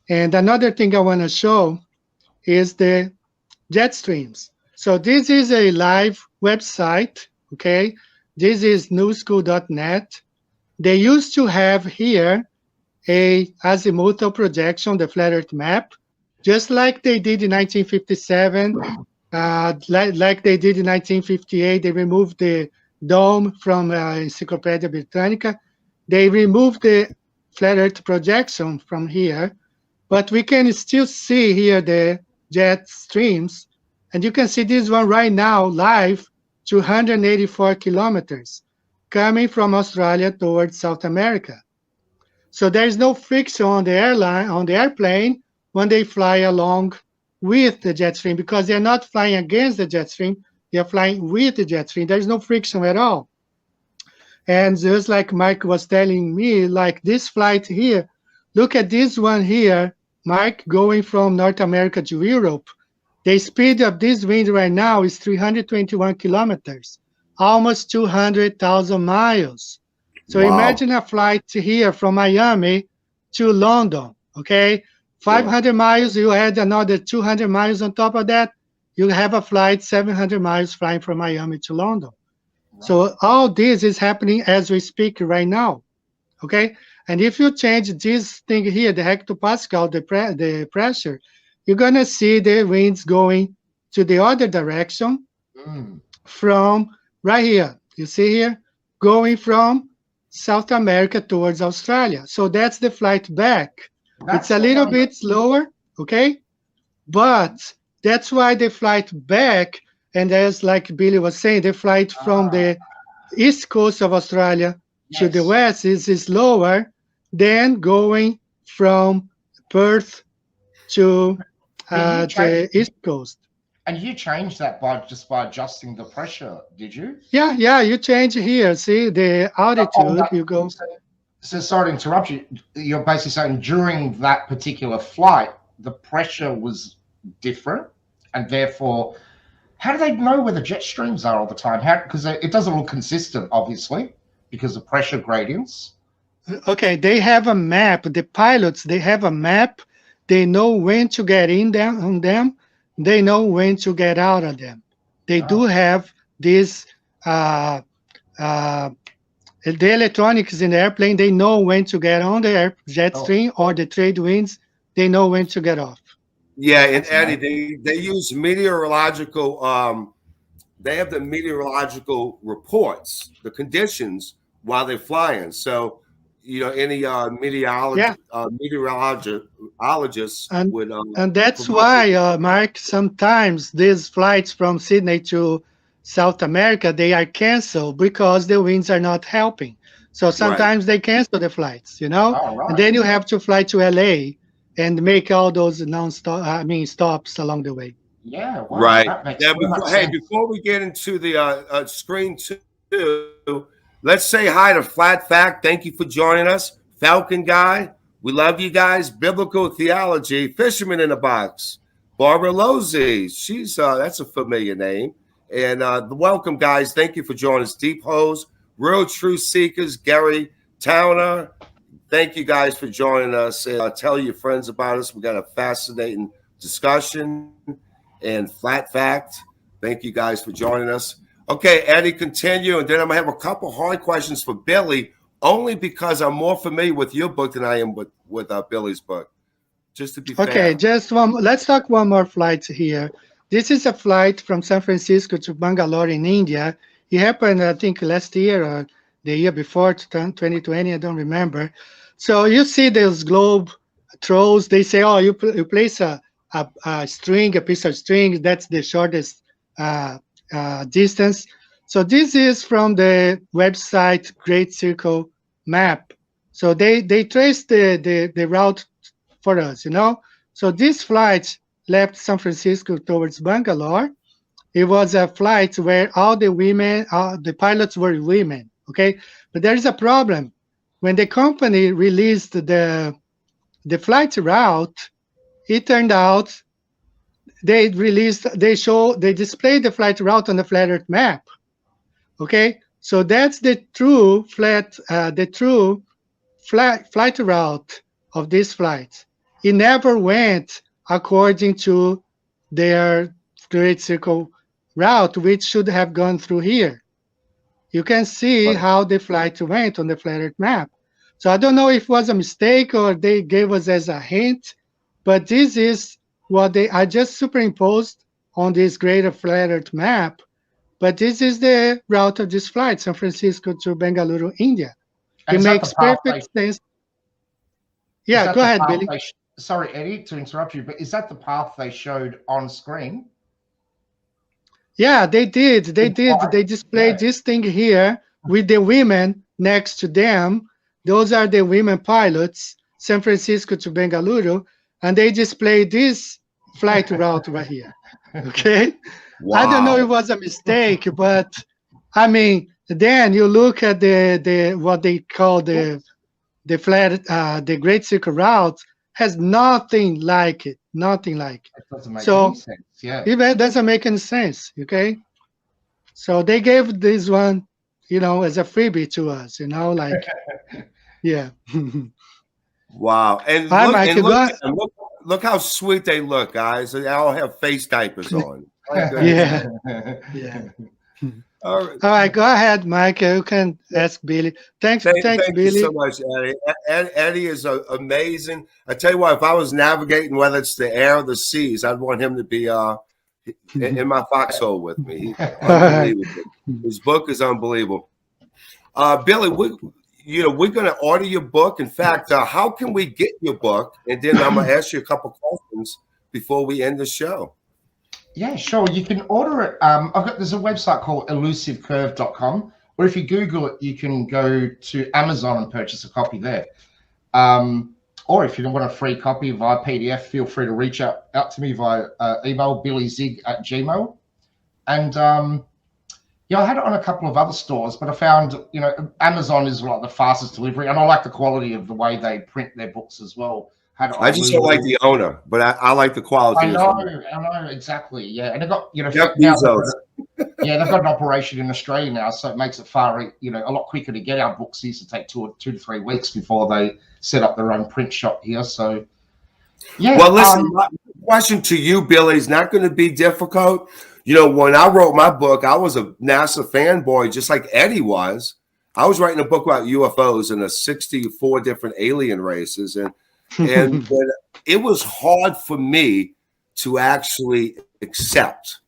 And another thing I want to show is the jet streams. So this is a live website, okay? This is newschool.net. They used to have here a azimuthal projection, the flat Earth map, just like they did in 1957, like they did in 1958. They removed the dome from Encyclopedia Britannica. They removed the flat Earth projection from here, but we can still see here the jet streams. And you can see this one right now live, 284 kilometers, coming from Australia towards South America. So there is no friction on the airplane when they fly along with the jet stream, because they're not flying against the jet stream, they're flying with the jet stream. There's no friction at all. And just like Mike was telling me, like this flight here, look at this one here, Mike, going from North America to Europe. The speed of this wind right now is 321 kilometers, almost 200,000 miles. So Wow. imagine a flight here from Miami to London, okay? 500 miles, you add another 200 miles on top of that, you have a flight 700 miles flying from Miami to London. So all this is happening as we speak right now, okay? And if you change this thing here, the hectopascal, the pressure, you're gonna see the winds going to the other direction from right here. You see here, going from South America towards Australia. So that's the flight back. It's a little bit slower, okay? But that's why the flight back, and as like Billy was saying, the flight from the east coast of Australia to the west is lower than going from Perth to the east coast. And you changed that by adjusting the pressure, did you? Yeah, you change here. See the altitude, you go. So sorry to interrupt you. You're basically saying during that particular flight, the pressure was different, and therefore, how do they know where the jet streams are all the time? Because it doesn't look consistent, obviously, because of pressure gradients. Okay, they have a map. The pilots, they have a map. They know when to get in them on them. They know when to get out of them. They do have this. The electronics in the airplane, they know when to get on the jet stream or the trade winds. They know when to get off. Yeah, and Eddie, they use meteorological. They have the meteorological reports, the conditions while they're flying. So any Yeah, meteorologists and would that's promote it. why, Mark, sometimes these flights from Sydney to South America, they are canceled because the winds are not helping. So Right. sometimes they cancel the flights, you know, Oh, and right. then you have to fly to LA and make all those non-stop, I mean, stops along the way. Yeah, wow, Right. that makes Now, so much hey, sense. before we get into the screen two, let's say hi to Flat Fact. Thank you for joining us. Falcon Guy, we love you guys. Biblical Theology, Fisherman in a Box. Barbara Losey, she's that's a familiar name. And welcome, guys. Thank you for joining us. Deep Hose, Real True Seekers, Gary Towner. Thank you guys for joining us. And tell your friends about us. We got a fascinating discussion and Flat Fact. Thank you guys for joining us. Okay, Eddie, continue. And then I'm going to have a couple hard questions for Billy, only because I'm more familiar with your book than I am with Billy's book, just to be Okay, fair. just one. Let's talk one more flight here. This is a flight from San Francisco to Bangalore in India. It happened, I think, last year or the year before, 2020. I don't remember. So you see those globe throws. They say, oh, you place a string, a piece of string. That's the shortest distance. So this is from the website Great Circle Map. So they trace the route for us, you know. So this flight left San Francisco towards Bangalore. It was a flight where all the women, the pilots were women. Okay, but there is a problem. When the company released the flight route, it turned out they displayed the flight route on the flat Earth map. Okay, so that's the true flight route of this flight. It never went according to their Great Circle route, which should have gone through here. You can see Right. how the flight went on the flat Earth map. So I don't know if it was a mistake or they gave us as a hint, but this is what I just superimposed on this greater flat Earth map. But this is the route of this flight, San Francisco to Bengaluru, India. And It is that the makes path perfect sense. is Yeah, that go the ahead, path Billy. sorry, Eddie, to interrupt you, but is that the path they showed on screen? Yeah, they did. They With did. flight? They displayed Yeah. this thing here with the women next to them. Those are the women pilots, San Francisco to Bengaluru, and they displayed this flight route right here. Okay. I don't know if Wow. it was a mistake, but I mean, then you look at the what they call the Great Circle route has nothing like it. Nothing like it. It doesn't make any So sense. Yeah. it doesn't make any sense. Okay. So they gave this one, as a freebie to us, like, yeah. Wow. And Hi, look Mike. and Go look ahead. and look how sweet they look, guys. They all have face diapers on. My goodness. Yeah. Yeah. All right. All right. Go ahead, Mike. You can ask Billy. Thanks, Thank you so Billy. much, Eddie. Eddie is amazing. I tell you what, if I was navigating, whether it's the air or the seas, I'd want him to be in my foxhole with me. All right. Unbelievable. His book is unbelievable. Billy, we're going to order your book. In fact, how can we get your book? And then I'm going to ask you a couple questions before we end the show. Yeah, sure. You can order it. There's a website called elusivecurve.com, or if you Google it, you can go to Amazon and purchase a copy there. Or if you want a free copy via PDF, feel free to reach out to me via email, billyzig@gmail. And I had it on a couple of other stores, but I found, Amazon is like the fastest delivery, and I like the quality of the way they print their books as well. Had it I on just don't like Lulu. the owner, but I like the quality. I as know, well. I know, exactly. Yeah, and they've got, Jeff now Bezos. yeah, they've got an operation in Australia now, so it makes it a lot quicker to get our books. It used to take 2 to 3 weeks before they set up their own print shop here. So, yeah. Well, listen, my question to you, Billy, is not going to be difficult. When I wrote my book, I was a NASA fanboy, just like Eddie was. I was writing a book about UFOs and the 64 different alien races, and but it was hard for me to actually accept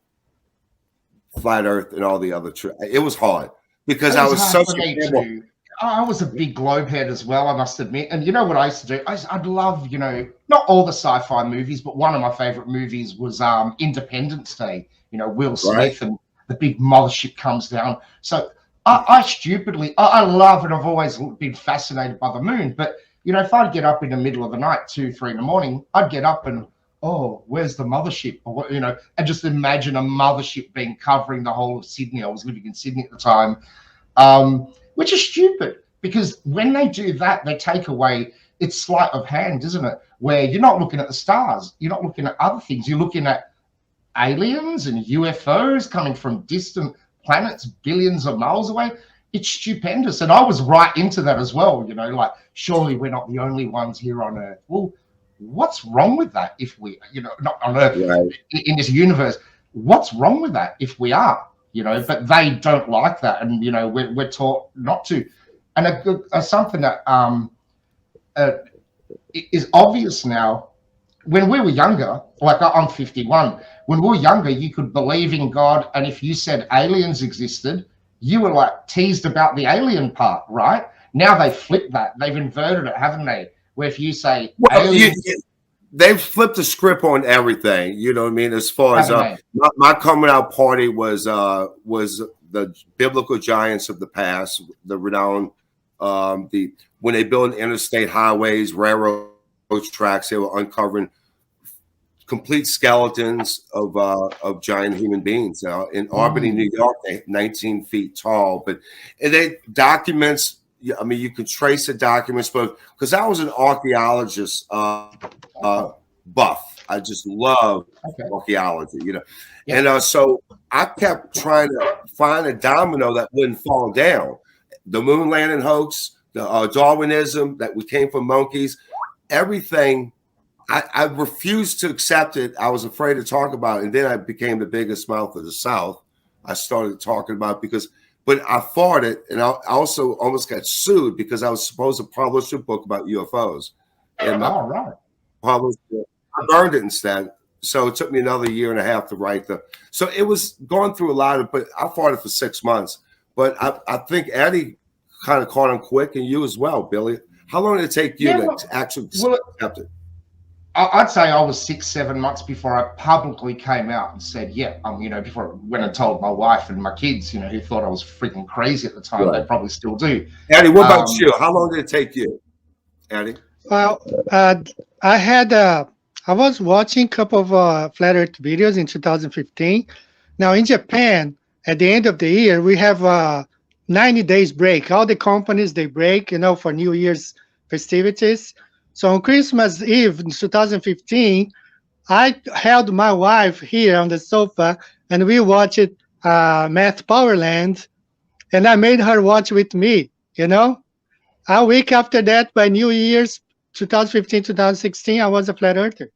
flat Earth and all the other. It was hard because It I was was hard such for a me fanboy. too. I was a big globe head as well, I must admit. And you know what I used to do? I'd love, you know, not all the sci-fi movies, but one of my favorite movies was Independence Day. You know, Will Smith and the big mothership comes down. So I stupidly, I love, and I've always been fascinated by the moon. But, you know, if I'd get up in the middle of the night, 2, 3 in the morning, I'd get up and, oh, where's the mothership? Or what, you know, and just imagine a mothership being covering the whole of Sydney. I was living in Sydney at the time. Which is stupid, because when they do that, they take away its sleight of hand, isn't it? Where you're not looking at the stars, you're not looking at other things, you're looking at aliens and UFOs coming from distant planets, billions of miles away. It's stupendous. And I was right into that as well, you know, like, surely we're not the only ones here on Earth. Well, what's wrong with that if we, you know, not on Earth, in this universe? What's wrong with that if we are? You know, but they don't like that, and you know, we're taught not to. And something that is obvious now. When we were younger, like I'm 51, when we were younger, you could believe in God, and if you said aliens existed, you were like teased about the alien part, right? Now they flipped that, they've inverted it, haven't they? Where if you say aliens, they've flipped the script on everything, you know what I mean? As far as my coming out party was the biblical giants of the past, the renowned, when they built interstate highways, railroad tracks, they were uncovering complete skeletons of giant human beings. In Albany, New York, they're 19 feet tall, but they documents. I mean, you can trace the documents, but because I was an archaeologist buff, I just love archaeology, you know. And so I kept trying to find a domino that wouldn't fall down. The moon landing hoax, the Darwinism, that we came from monkeys, everything. I refused to accept it. I was afraid to talk about it. And then I became the biggest mouth of the South. I started talking about it but I fought it, and I also almost got sued because I was supposed to publish a book about UFOs. And I burned it instead. So it took me another 1.5 years to write so it was going through a lot of, but I fought it for 6 months. But I think Eddie kind of caught on quick, and you as well, Billy. How long did it take you to actually accept it? I'd say I was 6, 7 months before I publicly came out and said, yeah, you know, before I went and told my wife and my kids, you know, who thought I was freaking crazy at the time. They probably still do. Eddie, what about you? How long did it take you, Eddie? Well, I was watching a couple of Flat Earth videos in 2015. Now in Japan, at the end of the year, we have 90 days break. All the companies, they break, you know, for New Year's festivities. So on Christmas Eve in 2015, I held my wife here on the sofa, and we watched Math Powerland, and I made her watch with me, you know. A week after that, by New Year's 2015, 2016, I was a flat earther.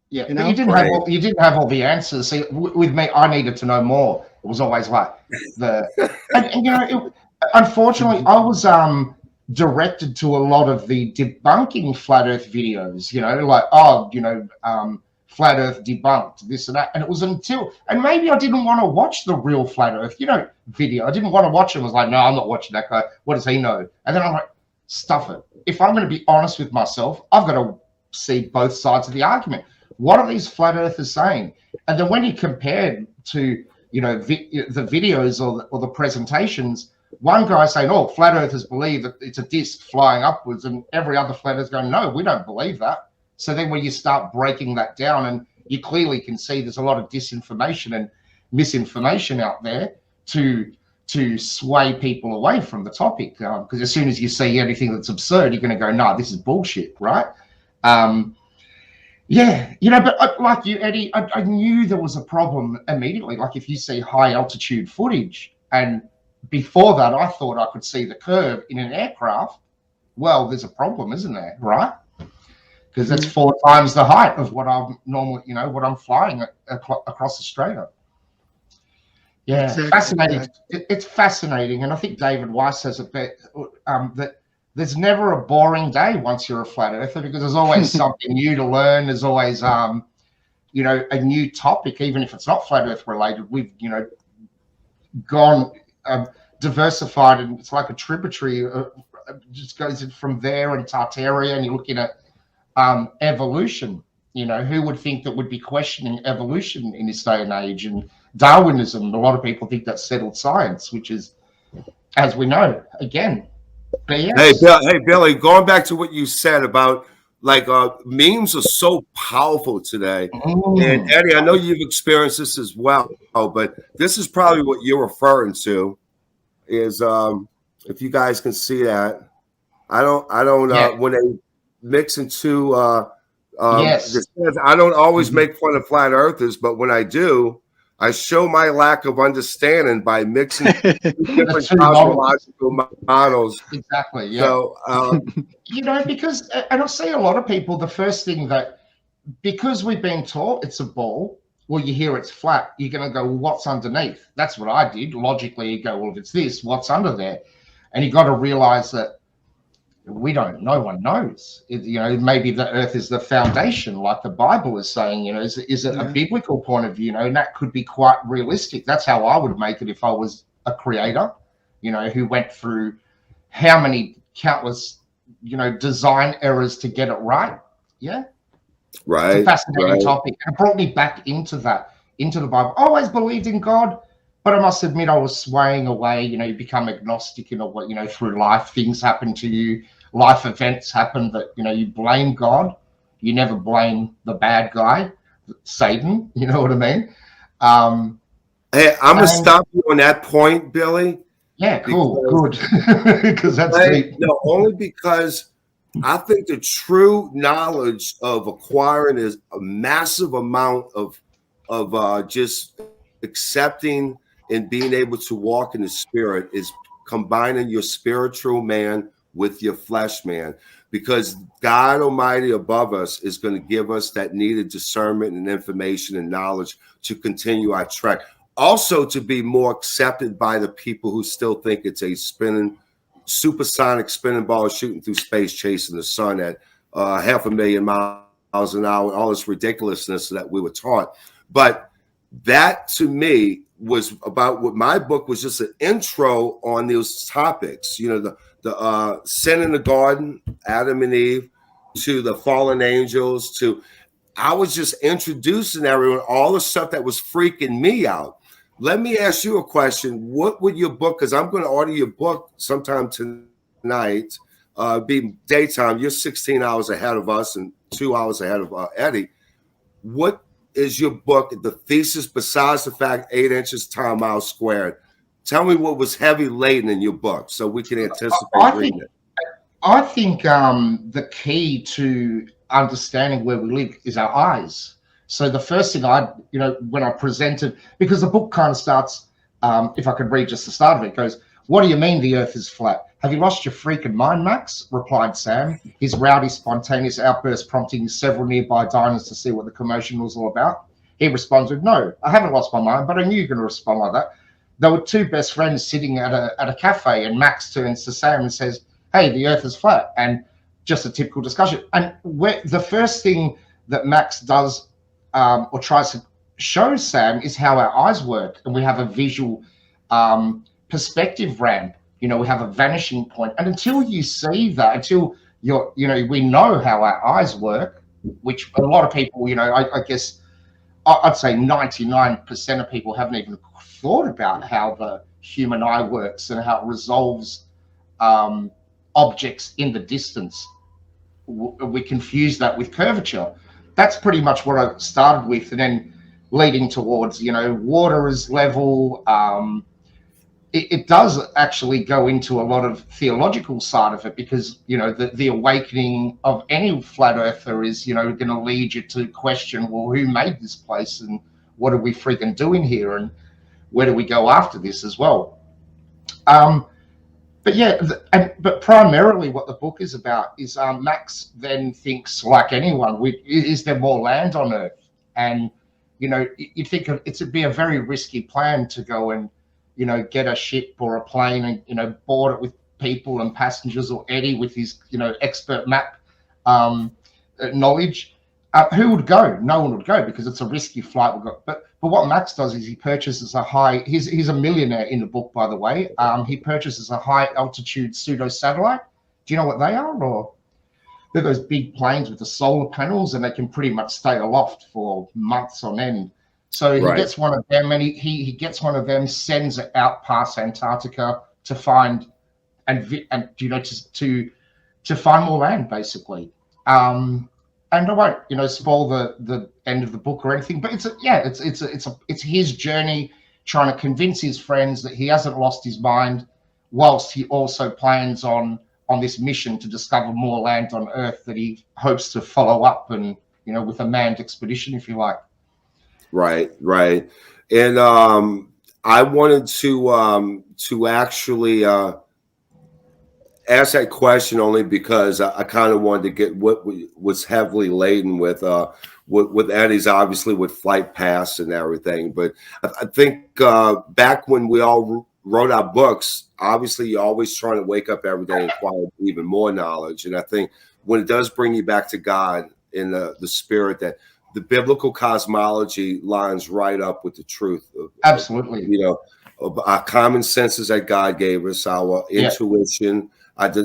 Yeah, you know? You didn't have all the answers. See, with me, I needed to know more. It was always like and you know, unfortunately, I was directed to a lot of the debunking flat earth videos, you know, like, flat earth debunked, this and that. And it was until, and maybe I didn't want to watch the real flat earth, you know, video. I didn't want to watch it. I was like, no, I'm not watching that guy. What does he know? And then I'm like, stuff it. If I'm going to be honest with myself, I've got to see both sides of the argument. What are these flat earthers saying? And then when you compared to, you know, the videos or the presentations, one guy saying, oh, flat earthers believe that it's a disc flying upwards, and every other flat earther going, no, we don't believe that. So then when you start breaking that down, and you clearly can see there's a lot of disinformation and misinformation out there to sway people away from the topic, because as soon as you see anything that's absurd, you're going to go, no, this is bullshit, right? Yeah, you know, but like you, Eddie, I knew there was a problem immediately. Like if you see high altitude footage, and before that, I thought I could see the curve in an aircraft. Well, there's a problem, isn't there? Right? Because that's 4 times the height of what I'm normally, you know, what I'm flying across Australia. Yeah, exactly. Fascinating. It's fascinating. And I think David Weiss says it that there's never a boring day once you're a flat earther, because there's always something new to learn. There's always, you know, a new topic, even if it's not flat earth related. We've, you know, gone diversified, and it's like a tributary just goes in from there, and Tartaria, and you're looking at evolution. You know, who would think that would be questioning evolution in this day and age? And Darwinism, a lot of people think that's settled science, which is, as we know, again, BS. Hey, Billy, going back to what you said about like memes are so powerful today. And Eddie, I know you've experienced this as well, but this is probably what you're referring to is if you guys can see that. I don't when they mix into Yes. I don't always make fun of flat earthers, but when I do, I show my lack of understanding by mixing different cosmological models. Exactly. Yeah. So, you know, because, and I'll say a lot of people, the first thing that, because we've been taught it's a ball, well, you hear it's flat, you're going to go, well, what's underneath? That's what I did. Logically, you go, well, if it's this, what's under there? And you got to realize that we don't, no one knows. You know, maybe the earth is the foundation, like the Bible is saying, you know, is it a biblical point of view, you know, and that could be quite realistic. That's how I would make it if I was a creator, you know, who went through how many countless, you know, design errors to get it right. Yeah. Right. It's a fascinating topic. And it brought me back into that, into the Bible. I always believed in God, but I must admit I was swaying away. You know, you become agnostic in a way, you know, through life, things happen to you, life events happen that, you know, you blame God. You never blame the bad guy, Satan, you know what I mean? Hey, I'm going to stop you on that point, Billy. Yeah, cool, good. Because that's deep. No, only because I think the true knowledge of acquiring is a massive amount of just accepting and being able to walk in the spirit is combining your spiritual man with your flesh man, because God Almighty above us is going to give us that needed discernment and information and knowledge to continue our trek. Also to be more accepted by the people who still think it's a spinning, supersonic spinning ball shooting through space, chasing the sun at 500,000 miles an hour, all this ridiculousness that we were taught. But that to me was about what my book was, just an intro on those topics, you know, the sin in the garden, Adam and Eve, to the fallen angels, to I was just introducing everyone all the stuff that was freaking me out. Let me ask you a question. What would your book, because I'm going to order your book sometime tonight, be daytime. You're 16 hours ahead of us and 2 hours ahead of Eddie. What is your book, the thesis, besides the fact 8 inches time mile squared? Tell me what was heavy laden in your book so we can anticipate reading it. I think the key to understanding where we live is our eyes. So the first thing you know, when I presented, because the book kind of starts, if I could read just the start of it, it goes, "What do you mean the earth is flat? Have you lost your freaking mind, Max?" replied Sam, his rowdy, spontaneous outburst prompting several nearby diners to see what the commotion was all about. He responds with, "No, I haven't lost my mind, but I knew you were going to respond like that." There were two best friends sitting at a cafe, and Max turns to Sam and says, "Hey, the earth is flat." And just a typical discussion. And the first thing that Max does or tries to show Sam is how our eyes work. And we have a visual perspective ramp. You know, we have a vanishing point. And until you see that, until you know, we know how our eyes work, which a lot of people, you know, I guess I'd say 99% of people haven't even thought about how the human eye works and how it resolves objects in the distance. We confuse that with curvature. That's pretty much what I started with, and then leading towards, you know, water is level. It does actually go into a lot of theological side of it, because, you know, the awakening of any flat earther is, you know, going to lead you to question, well, who made this place and what are we freaking doing here and where do we go after this as well? But yeah, but primarily what the book is about is Max then thinks, like anyone, is there more land on Earth? And, you know, you think it'd be a very risky plan to go and, you know, get a ship or a plane and, you know, board it with people and passengers, or Eddie with his, you know, expert map knowledge. Who would go? No one would go, because it's a risky flight. But what Max does is he purchases he's a millionaire in the book, by the way. He purchases a high altitude pseudo satellite, Do you know what they are? Or they're those big planes with the solar panels, and they can pretty much stay aloft for months on end. So he gets one of them, and he gets one of them, sends it out past Antarctica to find and you know, to find more land, basically. And I won't, you know, spoil the end of the book or anything, but it's his journey trying to convince his friends that he hasn't lost his mind, whilst he also plans on this mission to discover more land on Earth that he hopes to follow up, and, you know, with a manned expedition, if you like. Right. And I wanted to actually ask that question only because I kind of wanted to get what was heavily laden with Eddie's, obviously with Flight Pass and everything. But I think back when we all wrote our books, obviously you're always trying to wake up every day and acquire even more knowledge. And I think when it does bring you back to God in the spirit, that the biblical cosmology lines right up with the truth. Absolutely. You know, of our common senses that God gave us, our intuition,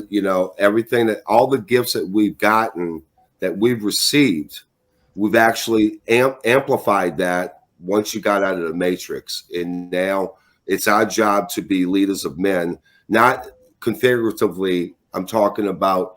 you know, everything, that all the gifts that we've gotten, that we've received, we've actually amplified that once you got out of the matrix. And now it's our job to be leaders of men, not configuratively. I'm talking about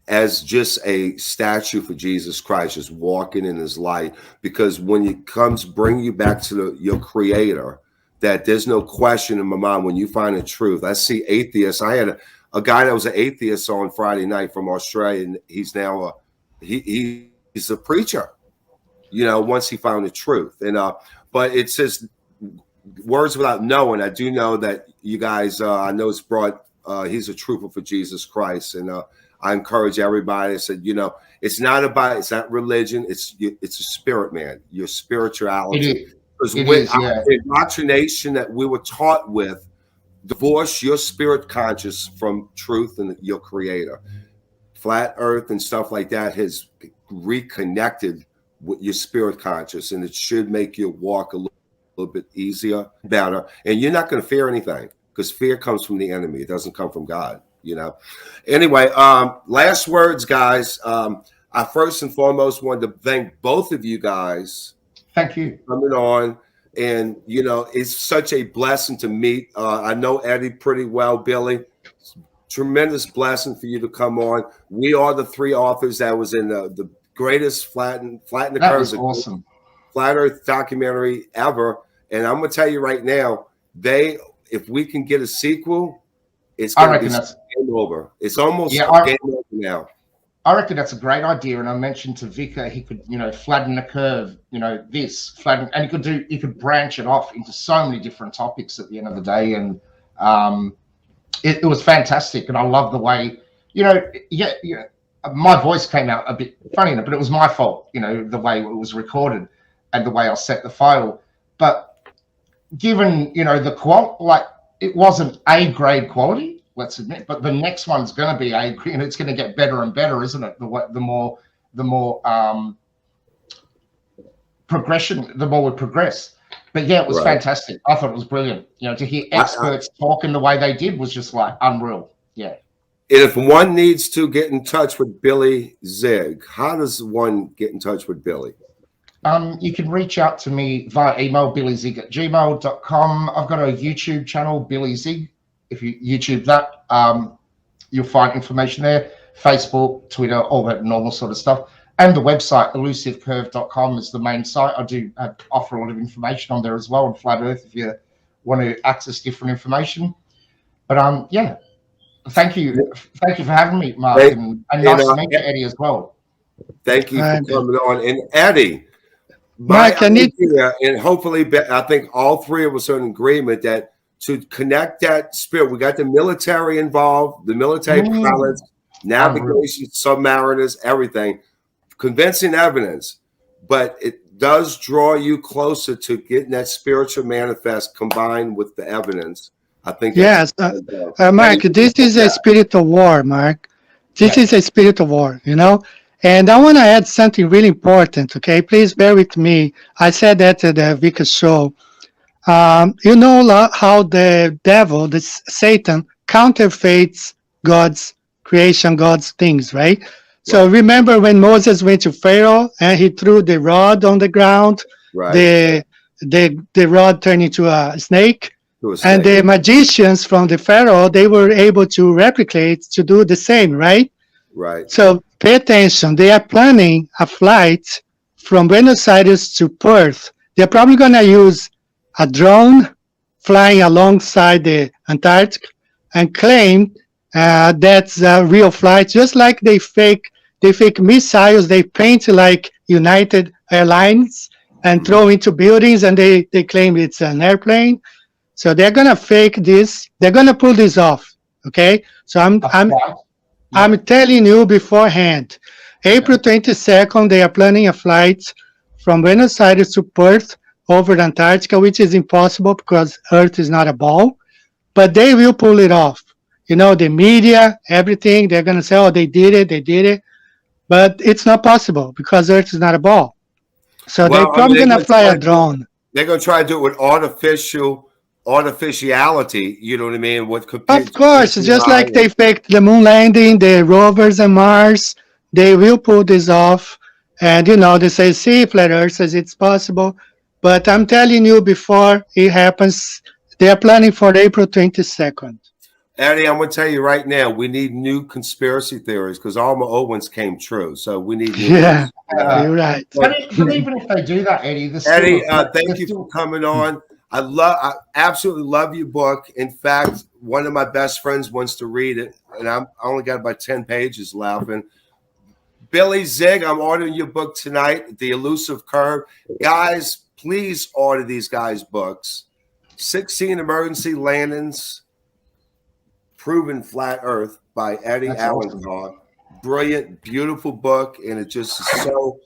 as just a statue for Jesus Christ, just walking in his light. Because when it comes bring you back to your creator, that there's no question in my mind when you find the truth. I see atheists. I had a guy that was an atheist on Friday night from Australia, and he's now he's a preacher, you know, once he found the truth. And but it says words without knowing. I do know that you guys, I know it's brought, he's a trooper for Jesus Christ. And I encourage everybody. I said, you know, it's not religion. It's a spirit, man. Your spirituality. Because with the indoctrination that we were taught with, divorce your spirit conscious from truth and your creator. Flat Earth and stuff like that has reconnected with your spirit conscious, and it should make your walk a little bit easier, better. And you're not going to fear anything, because fear comes from the enemy. It doesn't come from God. You know. Anyway, last words, guys. I first and foremost wanted to thank both of you guys. Thank you for coming on, and you know, it's such a blessing to meet. I know Eddie pretty well, Billy. Tremendous blessing for you to come on. We are the three authors that was in the greatest Flatten the Curve. That was awesome. Flat Earth documentary ever. And I'm gonna tell you right now, if we can get a sequel, it's going to be game over. It's almost game over now. I reckon that's a great idea. And I mentioned to Vicar, he could, you know, flatten the curve, you know, and he could branch it off into so many different topics at the end of the day. And it was fantastic. And I love the way, you know, my voice came out a bit funny, but it was my fault, you know, the way it was recorded and the way I set the file. But given, you know, it wasn't A-grade quality, let's admit, but the next one's going to be A-grade, and it's going to get better and better, isn't it? The more progression, the more we progress. But yeah, it was fantastic. I thought it was brilliant. You know, to hear experts talk in the way they did was just like unreal. Yeah. And if one needs to get in touch with Billy Zig, how does one get in touch with Billy? You can reach out to me via email, billyzig@gmail.com. I've got a YouTube channel, Billy Zig. If you YouTube that, you'll find information there. Facebook, Twitter, all that normal sort of stuff. And the website, elusivecurve.com, is the main site. I do offer a lot of information on there as well on Flat Earth if you want to access different information. But yeah, thank you for having me, Mark, and nice to meet you, Eddie, as well. Thank you for coming on. And Eddie, Mike, and hopefully, I think all three of us are in agreement that to connect that spirit, we got the military involved, the military pilots, navigation, submariners, everything, convincing evidence, but it does draw you closer to getting that spiritual manifest combined with the evidence. I think. Yes, Mark, this is a spiritual war, Mark. This is a spiritual war, you know? And I want to add something really important, okay? Please bear with me. I said that at the Vika show. You know how the devil, Satan, counterfeits God's creation, God's things, right? So remember when Moses went to Pharaoh and he threw the rod on the ground, Right. the rod turned into a snake, To a and snake. the magicians from the Pharaoh, they were able to replicate to do the same, right? Right. So pay attention. They are planning a flight from Buenos Aires to Perth. They're probably going to use a drone flying alongside the Antarctic and claim that's a real flight, just like they fake missiles. They paint like United Airlines and throw into buildings, and they claim it's an airplane. So they're gonna fake this. They're gonna pull this off. Okay. So I'm telling you beforehand. April 22nd, they are planning a flight from Buenos Aires to Perth over Antarctica, which is impossible because Earth is not a ball. But they will pull it off. You know, the media, everything, they're gonna say, "Oh, they did it," but it's not possible because Earth is not a ball. So they're Well, I mean, probably gonna fly a drone. they're going to try to do it with artificiality. You know what I mean? With Of course, just like they faked the moon landing, the rovers on Mars, they will pull this off. And you know, they say, "See, flat Earth says it's possible," but I'm telling you, before it happens, they are planning for April 22nd. Eddie, I'm going to tell you right now, we need new conspiracy theories because all my old ones came true. So we need new Yeah, ones. you're right. But even if they do that, Eddie, Eddie, thank you for coming on. I absolutely love your book. In fact, one of my best friends wants to read it, and I only got about 10 pages left. And Billy Zig, I'm ordering your book tonight, The Elusive Curve. Guys, please order these guys' books. 16 Emergency Landings, Proven Flat Earth by Eddie Earhart. Awesome. Brilliant, beautiful book, and it just is so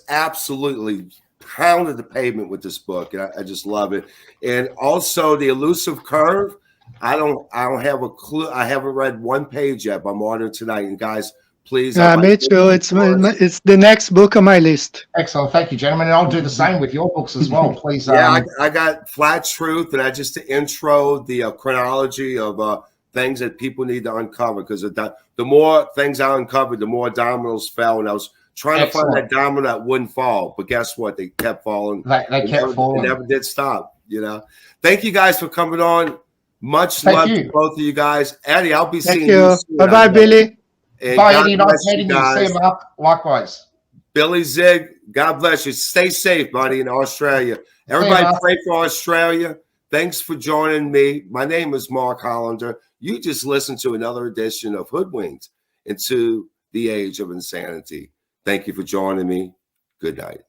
absolutely pounded the pavement with this book, and I just love it. And also The Elusive Curve. I don't have a clue. I haven't read one page yet, but I'm ordering tonight. And guys, please. Me too. It's the next book on my list. Excellent. Thank you, gentlemen. And I'll do the same with your books as well, please. Yeah, I got Flat Truth, and I just to intro the chronology of things that people need to uncover, because the more things I uncovered, the more dominoes fell, and I was trying to find that domino that wouldn't fall, but guess what? They kept falling. They kept falling. They never did stop. You know. Thank you guys for coming on. Much love to both of you guys. Eddie, I'll be seeing you soon. Bye-bye, Billy. And bye, Eddie. Nice meeting you. See you, Mark. Likewise. Billy Zig, God bless you. Stay safe, buddy, in Australia. Everybody pray for Australia. Thanks for joining me. My name is Mark Hollander. You just listened to another edition of Hoodwinked into the Age of Insanity. Thank you for joining me. Good night.